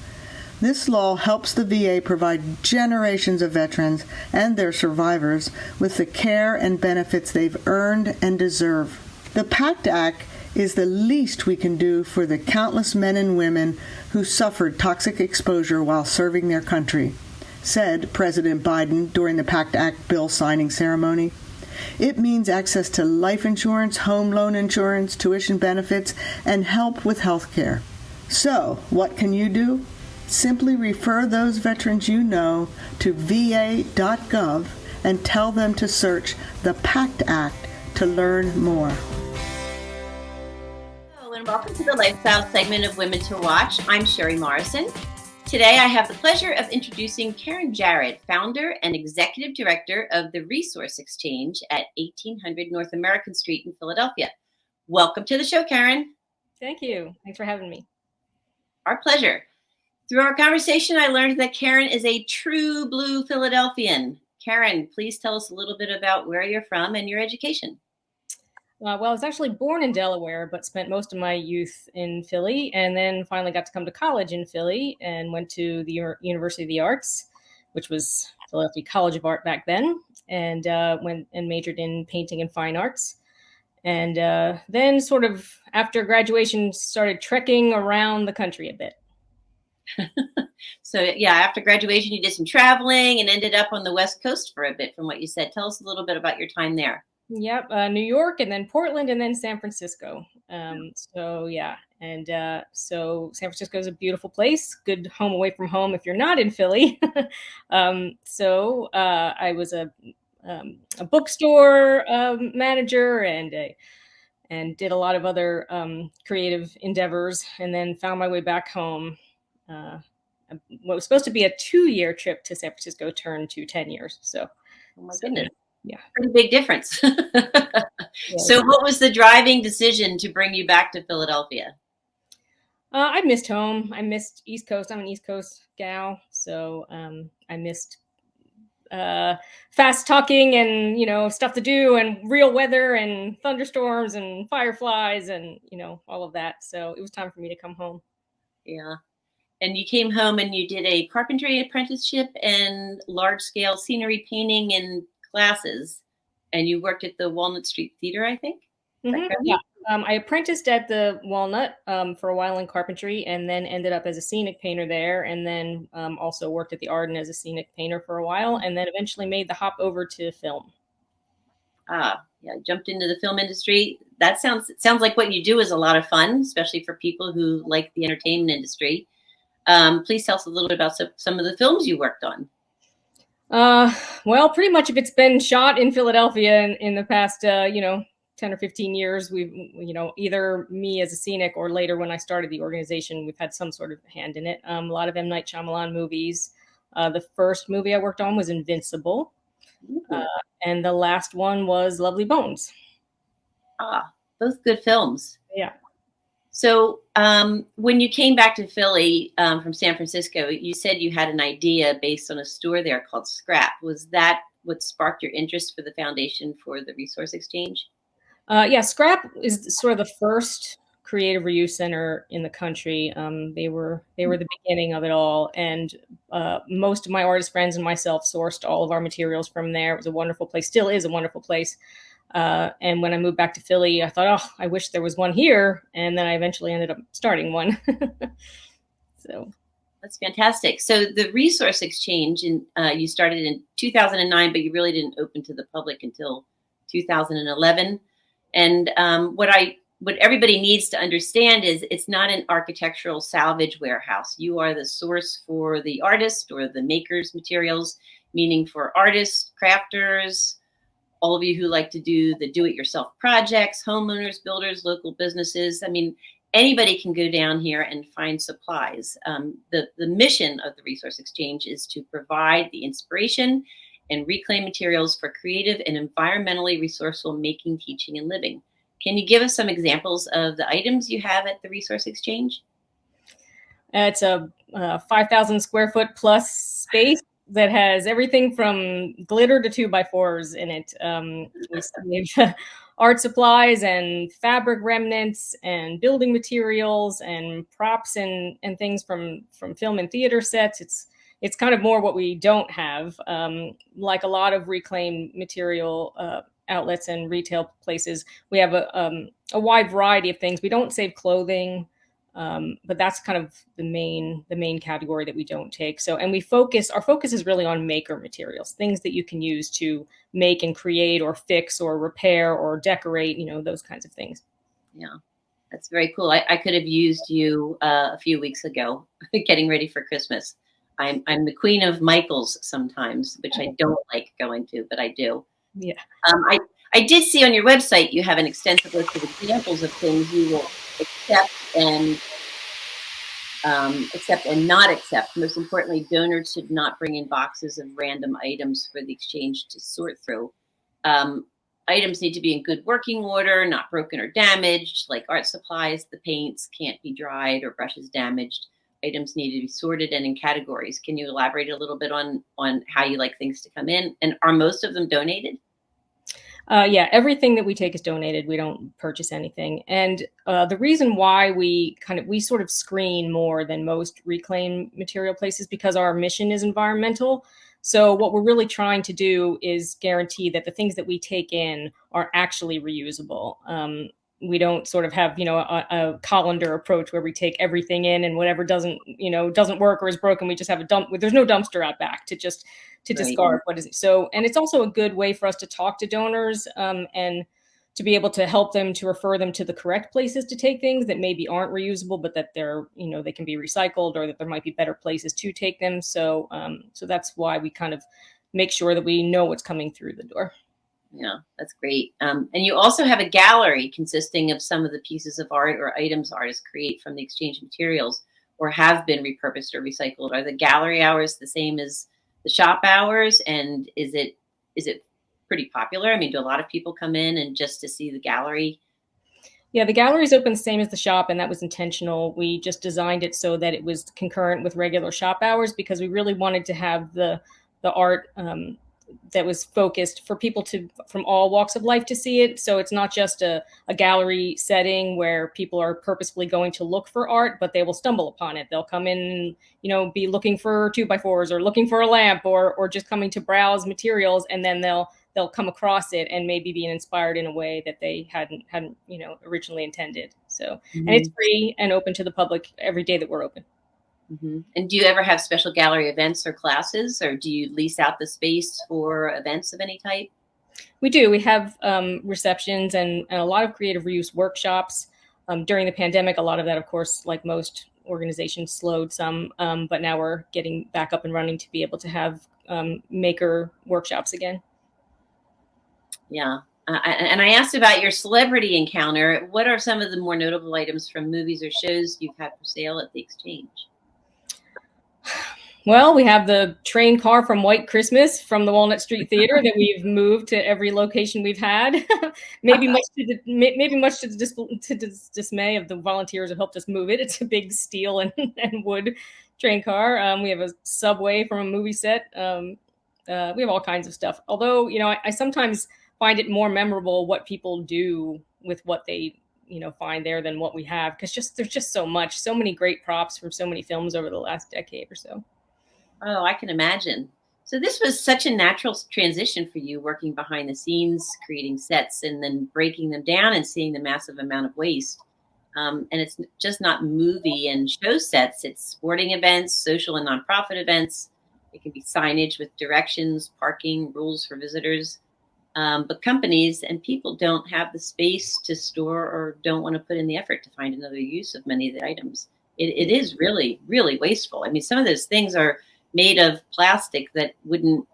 This law helps the VA provide generations of veterans and their survivors with the care and benefits they've earned and deserve. The PACT Act is the least we can do for the countless men and women who suffered toxic exposure while serving their country, said President Biden during the PACT Act bill signing ceremony. It means access to life insurance, home loan insurance, tuition benefits, and help with health care. So, what can you do? Simply refer those veterans you know to va.gov and tell them to search the PACT Act to learn more. Hello and welcome to the Lifestyle segment of Women to Watch. I'm Sherry Morrison. Today I have the pleasure of introducing Karen Jarrett, founder and executive director of the Resource Exchange at 1800 North American Street in Philadelphia. Welcome to the show, Karen. Thank you. Thanks for having me. Our pleasure. Through our conversation, I learned that Karen is a true blue Philadelphian. Karen, please tell us a little bit about where you're from and your education. Well, I was actually born in Delaware, but spent most of my youth in Philly, and then finally got to come to college in Philly and went to the University of the Arts, which was Philadelphia College of Art back then, and went and majored in painting and fine arts. And then sort of after graduation, started trekking around the country a bit. So yeah, after graduation, you did some traveling and ended up on the West Coast for a bit from what you said. Tell us a little bit about your time there. Yep, New York, and then Portland, and then San Francisco. So yeah, and so San Francisco is a beautiful place, good home away from home if you're not in Philly. So I was a bookstore manager and did a lot of other creative endeavors, and then found my way back home. What was supposed to be a 2-year trip to San Francisco turned to 10 years. So, oh my goodness. Yeah. Pretty big difference. So what was the driving decision to bring you back to Philadelphia? I missed home. I missed East Coast. I'm an East Coast gal. So I missed fast talking and, stuff to do and real weather and thunderstorms and fireflies and, all of that. So it was time for me to come home. Yeah. And you came home and you did a carpentry apprenticeship and large-scale scenery painting and classes. And you worked at the Walnut Street Theater, I think? Mm-hmm. Yeah. I apprenticed at the Walnut for a while in carpentry, and then ended up as a scenic painter there, and then also worked at the Arden as a scenic painter for a while, and then eventually made the hop over to film. Yeah, jumped into the film industry. That sounds like what you do is a lot of fun, especially for people who like the entertainment industry. Please tell us a little bit about some of the films you worked on. Well, pretty much if it's been shot in Philadelphia in the past, 10 or 15 years, we've, either me as a scenic or later when I started the organization, we've had some sort of hand in it. A lot of M. Night Shyamalan movies. The first movie I worked on was Invincible. And the last one was Lovely Bones. Both good films. Yeah. So when you came back to Philly from San Francisco, you said you had an idea based on a store there called Scrap. Was that what sparked your interest for the foundation for the Resource Exchange? Yeah, Scrap is sort of the first creative reuse center in the country. They were the beginning of it all, and most of my artist friends and myself sourced all of our materials from there. It was a wonderful place, still is a wonderful place. And when I moved back to Philly, I thought, I wish there was one here, and then I eventually ended up starting one. So that's fantastic. So the Resource Exchange, you started in 2009, but you really didn't open to the public until 2011. And what everybody needs to understand is it's not an architectural salvage warehouse. You are the source for the artist or the maker's materials, meaning for artists, crafters, all of you who like to do the do-it-yourself projects, homeowners, builders, local businesses. I mean, anybody can go down here and find supplies. The mission of the Resource Exchange is to provide the inspiration and reclaim materials for creative and environmentally resourceful making, teaching, and living. Can you give us some examples of the items you have at the Resource Exchange? It's a 5,000 square foot plus space that has everything from glitter to 2x4s in it. We have art supplies and fabric remnants and building materials and props and things from film and theater sets. It's kind of more what we don't have. Like a lot of reclaimed material outlets and retail places, we have a wide variety of things. We don't save clothing. But that's kind of the main category that we don't take. So, and our focus is really on maker materials, things that you can use to make and create or fix or repair or decorate, those kinds of things. Yeah, that's very cool. I could have used you a few weeks ago getting ready for Christmas. I'm the queen of Michael's sometimes, which I don't like going to, but I do. Yeah. I did see on your website you have an extensive list of examples of things you will accept and not accept. Most importantly, donors should not bring in boxes of random items for the exchange to sort through. Items need to be in good working order, not broken or damaged, like art supplies. The paints can't be dried or brushes damaged. Items need to be sorted and in categories. Can you elaborate a little bit on how you like things to come in? And are most of them donated? Yeah, everything that we take is donated. We don't purchase anything. And the reason why we sort of screen more than most reclaimed material places because our mission is environmental. So what we're really trying to do is guarantee that the things that we take in are actually reusable. We don't sort of have, a colander approach where we take everything in and whatever doesn't work or is broken, we just have a dump. There's no dumpster out back to discard what is it. So, and it's also a good way for us to talk to donors and to be able to help them to refer them to the correct places to take things that maybe aren't reusable, but that they're, they can be recycled or that there might be better places to take them. So, so that's why we kind of make sure that we know what's coming through the door. Yeah, that's great. And you also have a gallery consisting of some of the pieces of art or items artists create from the exchange materials or have been repurposed or recycled. Are the gallery hours the same as the shop hours? And is it pretty popular? I mean, do a lot of people come in and just to see the gallery? Yeah, the gallery is open the same as the shop, and that was intentional. We just designed it so that it was concurrent with regular shop hours because we really wanted to have the art that was focused for people from all walks of life to see it. So it's not just a gallery setting where people are purposefully going to look for art, but they will stumble upon it. They'll come in and, be looking for 2x4s or looking for a lamp or just coming to browse materials. And then they'll come across it and maybe be inspired in a way that they hadn't originally intended. So, and it's free and open to the public every day that we're open. Mm-hmm. And do you ever have special gallery events or classes, or do you lease out the space for events of any type? We do. We have receptions and a lot of creative reuse workshops. During the pandemic, a lot of that, of course, like most organizations, slowed some, but now we're getting back up and running to be able to have maker workshops again. Yeah. And I asked about your celebrity encounter. What are some of the more notable items from movies or shows you've had for sale at the exchange? Well, we have the train car from White Christmas from the Walnut Street Theater that we've moved to every location we've had. maybe much to the dismay of the volunteers who helped us move it. It's a big steel and wood train car. We have a subway from a movie set. We have all kinds of stuff. Although, I sometimes find it more memorable what people do with what they find there than what we have, because there's just so many great props from so many films over the last decade or so. Oh, I can imagine. So this was such a natural transition for you, working behind the scenes, creating sets, and then breaking them down and seeing the massive amount of waste. And it's just not movie and show sets. It's sporting events, social and nonprofit events. It can be signage with directions, parking, rules for visitors. But companies and people don't have the space to store or don't want to put in the effort to find another use of many of the items. It is really, really wasteful. I mean, some of those things are made of plastic that wouldn't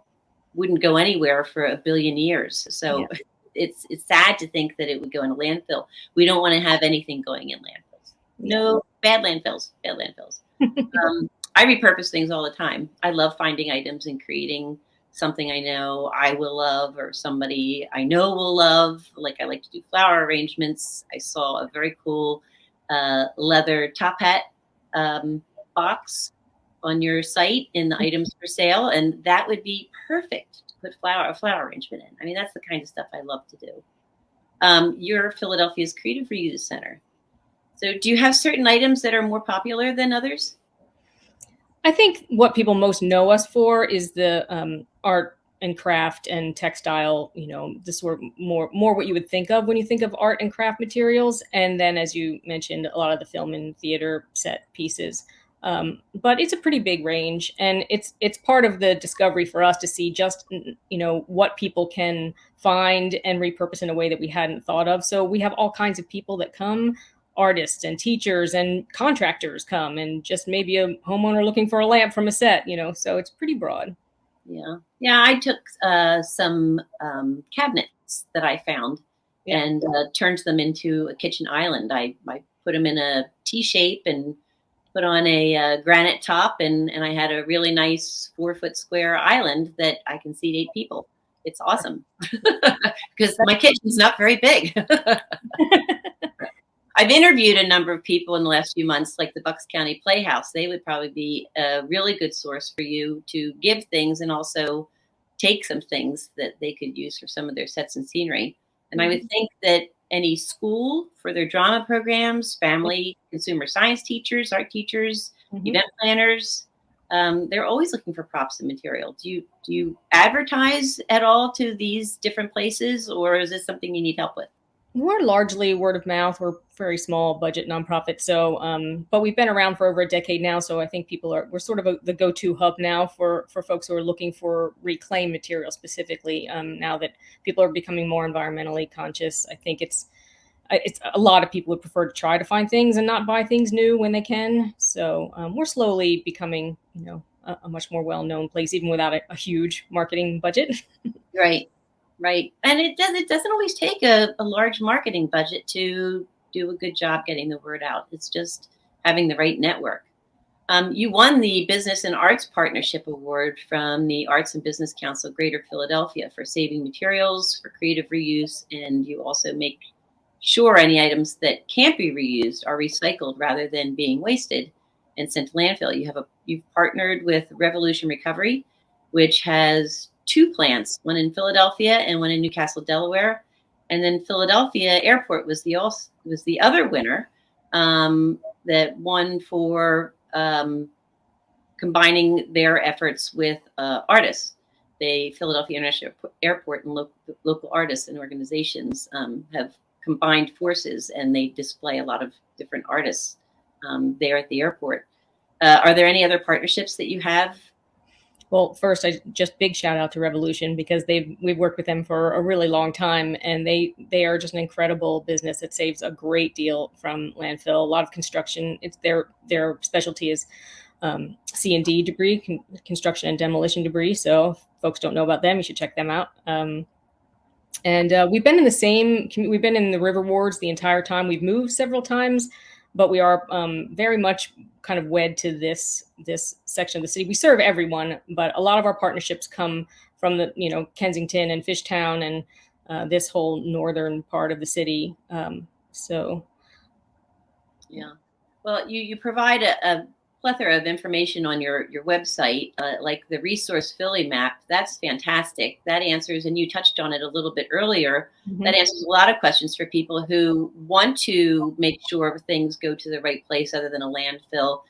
go anywhere for a billion years. So it's sad to think that it would go in a landfill. We don't want to have anything going in landfills. No, bad landfills, bad landfills. I repurpose things all the time. I love finding items and creating something I know I will love or somebody I know will love. Like I like to do flower arrangements. I saw a very cool leather top hat box on your site in the items for sale, and that would be perfect to put a flower arrangement in. I mean, that's the kind of stuff I love to do. You're Philadelphia's Creative Reuse Center. So do you have certain items that are more popular than others? I think what people most know us for is the art and craft and textile, the sort of more what you would think of when you think of art and craft materials. And then, as you mentioned, a lot of the film and theater set pieces. But it's a pretty big range, and it's part of the discovery for us to see just, what people can find and repurpose in a way that we hadn't thought of. So we have all kinds of people that come, artists and teachers and contractors come, and just maybe a homeowner looking for a lamp from a set, so it's pretty broad. Yeah. I took some cabinets that I found and turned them into a kitchen island. I put them in a T shape and put on a granite top, and I had a really nice 4-foot square island that I can seat 8 people. It's awesome because my kitchen's not very big. I've interviewed a number of people in the last few months, like the Bucks County Playhouse. They would probably be a really good source for you to give things and also take some things that they could use for some of their sets and scenery. And I would think that any school for their drama programs, family, consumer science teachers, art teachers, event planners, they're always looking for props and material. Do you advertise at all to these different places, or is this something you need help with? We're largely word of mouth. We're very small budget nonprofit. So, but we've been around for over a decade now. So I think we're sort of the go-to hub now for folks who are looking for reclaimed material specifically. Now that people are becoming more environmentally conscious, I think it's a lot of people would prefer to try to find things and not buy things new when they can. So we're slowly becoming, a much more well-known place, even without a huge marketing budget. Right. And it doesn't always take a large marketing budget to do a good job getting the word out. It's just having the right network. You won the Business and Arts Partnership Award from the Arts and Business Council Greater Philadelphia for saving materials, for creative reuse, and you also make sure any items that can't be reused are recycled rather than being wasted and sent to landfill. You've partnered with Revolution Recovery, which has 2 plants, one in Philadelphia and one in Newcastle, Delaware. And then Philadelphia Airport was the other winner that won for combining their efforts with artists. Philadelphia International Airport and local artists and organizations have combined forces, and they display a lot of different artists there at the airport. Are there any other partnerships that you have? Well, first, I just big shout out to Revolution because we've worked with them for a really long time, and they are just an incredible business that saves a great deal from landfill. A lot of construction, it's their specialty is C&D debris, construction and demolition debris. So if folks don't know about them, you should check them out. And we've been in the river wards the entire time. We've moved several times, but we are very much kind of wed to this section of the city. We serve everyone, but a lot of our partnerships come from the Kensington and Fishtown and this whole northern part of the city. Well, you provide a plethora of information on your website, like the Resource Philly map. That's fantastic. That answers, and you touched on it a little bit earlier, that answers a lot of questions for people who want to make sure things go to the right place other than a landfill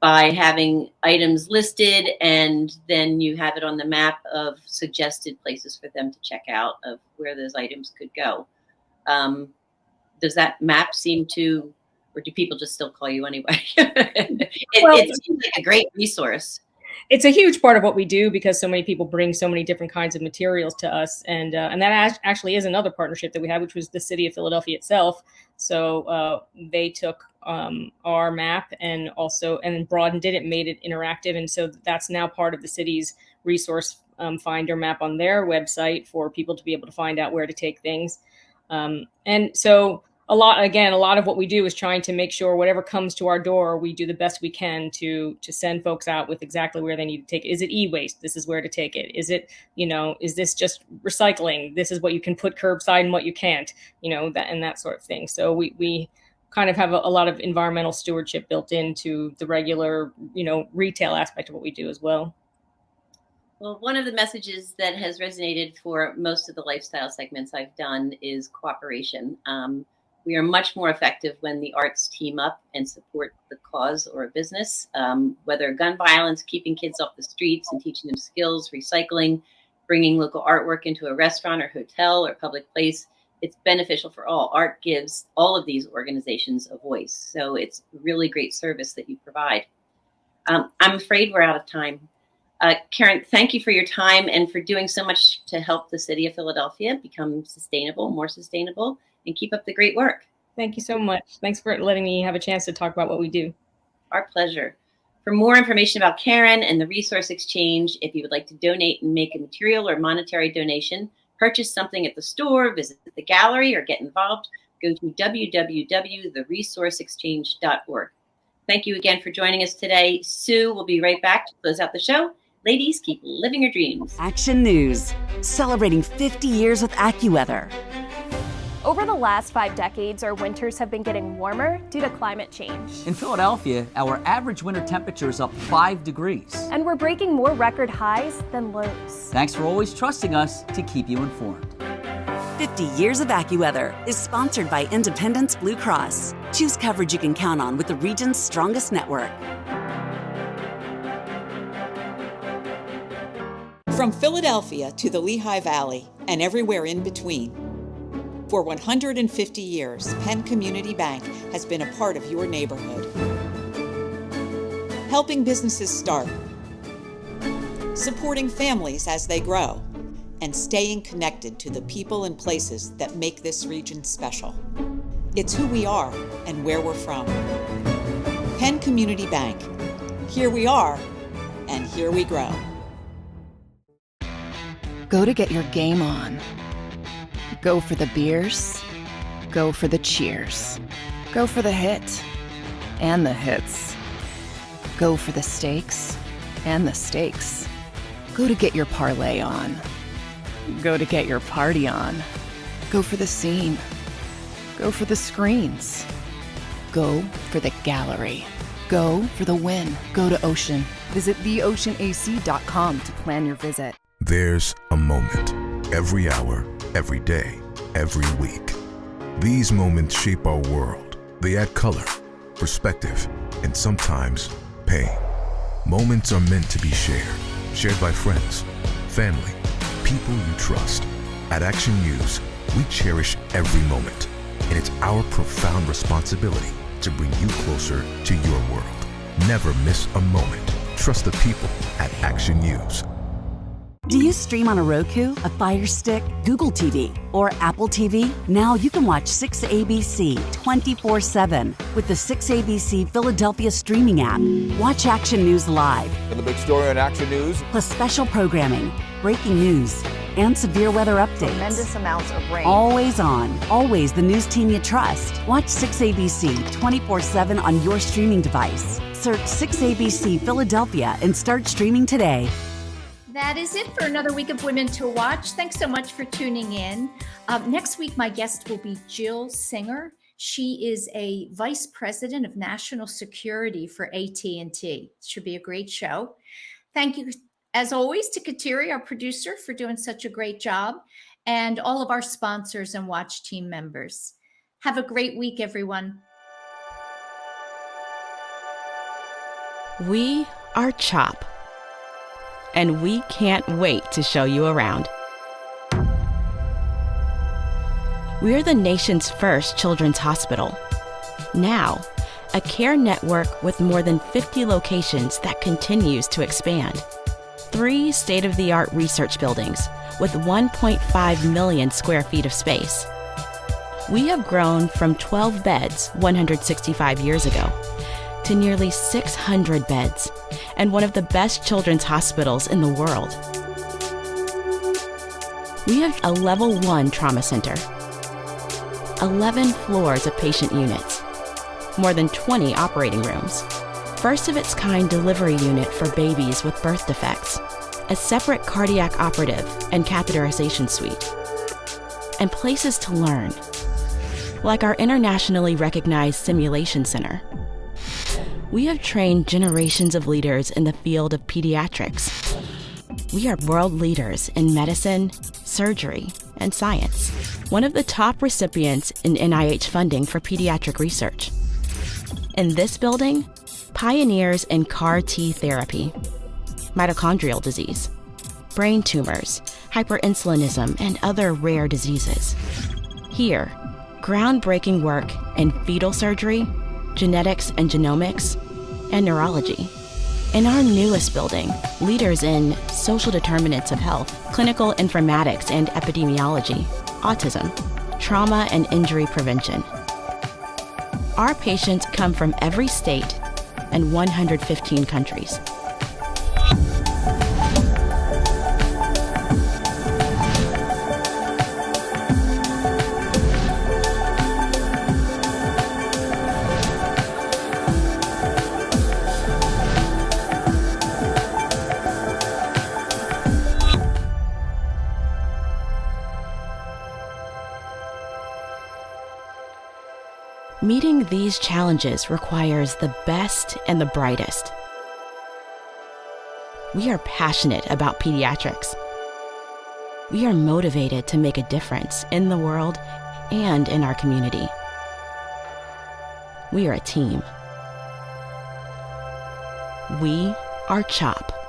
by having items listed, and then you have it on the map of suggested places for them to check out of where those items could go. Does that map seem to, or do people just still call you anyway? It seems like a great resource. It's a huge part of what we do because so many people bring so many different kinds of materials to us, and that actually is another partnership that we had, which was the city of Philadelphia itself. So they took our map and broadened it, made it interactive, and so that's now part of the city's resource finder map on their website for people to be able to find out where to take things. And so a lot of what we do is trying to make sure whatever comes to our door, we do the best we can to send folks out with exactly where they need to take it. Is it e-waste? This is where to take it. Is it, is this just recycling? This is what you can put curbside and what you can't, that sort of thing. So we kind of have a lot of environmental stewardship built into the regular, retail aspect of what we do as well. Well, one of the messages that has resonated for most of the lifestyle segments I've done is cooperation. We are much more effective when the arts team up and support the cause or a business, whether gun violence, keeping kids off the streets and teaching them skills, recycling, bringing local artwork into a restaurant or hotel or public place. It's beneficial for all. Art gives all of these organizations a voice. So it's really great service that you provide. I'm afraid we're out of time. Karen, thank you for your time and for doing so much to help the city of Philadelphia become more sustainable, and keep up the great work. Thank you so much. Thanks for letting me have a chance to talk about what we do. Our pleasure. For more information about Karen and the Resource Exchange, if you would like to donate and make a material or monetary donation, purchase something at the store, visit the gallery, or get involved, go to www.theresourceexchange.org. Thank you again for joining us today. Sue will be right back to close out the show. Ladies, keep living your dreams. Action News, celebrating 50 years with AccuWeather. Over the last 5 decades, our winters have been getting warmer due to climate change. In Philadelphia, our average winter temperature is up 5 degrees. And we're breaking more record highs than lows. Thanks for always trusting us to keep you informed. 50 Years of AccuWeather is sponsored by Independence Blue Cross. Choose coverage you can count on with the region's strongest network. From Philadelphia to the Lehigh Valley and everywhere in between. For 150 years, Penn Community Bank has been a part of your neighborhood. Helping businesses start, supporting families as they grow, and staying connected to the people and places that make this region special. It's who we are and where we're from. Penn Community Bank. Here we are, and here we grow. Go to get your game on. Go for the beers. Go for the cheers. Go for the hit and the hits. Go for the stakes and the stakes. Go to get your parlay on. Go to get your party on. Go for the scene. Go for the screens. Go for the gallery. Go for the win. Go to Ocean. Visit theoceanac.com to plan your visit. There's a moment every hour, every day, every week. These moments shape our world. They add color, perspective, and sometimes pain. Moments are meant to be shared by friends, family, people you trust. At Action News, we cherish every moment, and it's our profound responsibility to bring you closer to your world. Never miss a moment. Trust the people at Action News. Do you stream on a Roku, a Fire Stick, Google TV, or Apple TV? Now you can watch 6ABC 24/7 with the 6ABC Philadelphia streaming app. Watch Action News live. And the big story on Action News. Plus special programming, breaking news, and severe weather updates. Tremendous amounts of rain. Always on. Always the news team you trust. Watch 6ABC 24/7 on your streaming device. Search 6ABC Philadelphia and start streaming today. That is it for another week of Women to Watch. Thanks so much for tuning in. Next week, my guest will be Jill Singer. She is a vice president of national security for AT&T. Should be a great show. Thank you, as always, to Kateri, our producer, for doing such a great job, and all of our sponsors and Watch team members. Have a great week, everyone. We are CHOP, and we can't wait to show you around. We're the nation's first children's hospital. Now, a care network with more than 50 locations that continues to expand. 3 state-of-the-art research buildings with 1.5 million square feet of space. We have grown from 12 beds 165 years ago to nearly 600 beds and one of the best children's hospitals in the world. We have a level 1 trauma center, 11 floors of patient units, more than 20 operating rooms, first of its kind delivery unit for babies with birth defects, a separate cardiac operative and catheterization suite, and places to learn, like our internationally recognized simulation center. We have trained generations of leaders in the field of pediatrics. We are world leaders in medicine, surgery, and science. One of the top recipients in NIH funding for pediatric research. In this building, pioneers in CAR T therapy, mitochondrial disease, brain tumors, hyperinsulinism, and other rare diseases. Here, groundbreaking work in fetal surgery, genetics and genomics, and neurology. In our newest building, leaders in social determinants of health, clinical informatics and epidemiology, autism, trauma and injury prevention. Our patients come from every state and 115 countries. Meeting these challenges requires the best and the brightest. We are passionate about pediatrics. We are motivated to make a difference in the world and in our community. We are a team. We are CHOP.